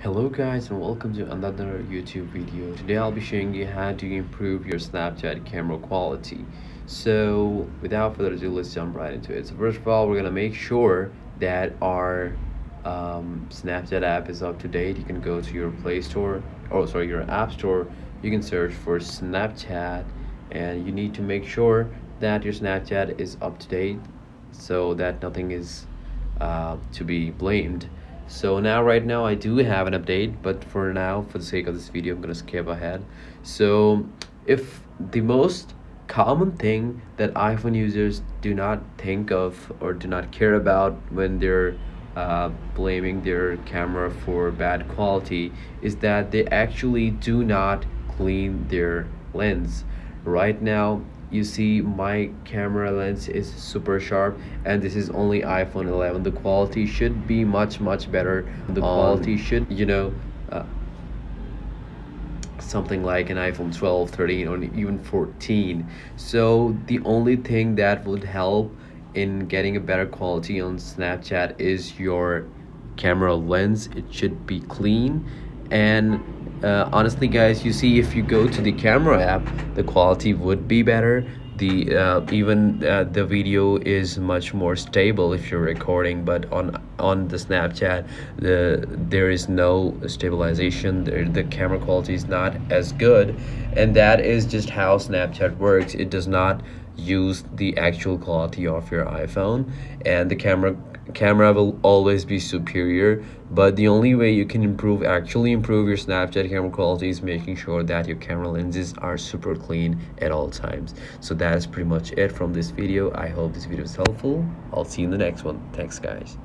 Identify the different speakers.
Speaker 1: Hello guys and welcome to another YouTube video. Today I'll be showing you how to improve your Snapchat camera quality. So without further ado, let's jump right into it. So first of all, we're gonna make sure that our Snapchat app is up to date. You can go to your Play Store, your App Store. You can search for Snapchat and you need to make sure that your Snapchat is up to date so that nothing is to be blamed. So now right now I do have an update, but for now, for the sake of this video, I'm gonna skip ahead. So if the most common thing that iPhone users do not think of or do not care about when they're blaming their camera for bad quality is that they actually do not clean their lens. Right now you see my camera lens is super sharp, and this is only iPhone 11. The quality should be much better. The quality should, uh, something like an iPhone 12, 13, or even 14. So the only thing that would help in getting a better quality on Snapchat is your camera lens. It should be clean. And honestly guys, you see, if you go to the camera app, the quality would be better. The even the video is much more stable if you're recording, but on the Snapchat, there is no stabilization. The camera quality is not as good, and that is just how Snapchat works. It does not use the actual quality of your iPhone, and the camera will always be superior. But the only way you can actually improve your Snapchat camera quality is making sure that your camera lenses are super clean at all times. So that is pretty much it from this video. I hope this video is helpful. I'll see you in the next one. Thanks guys.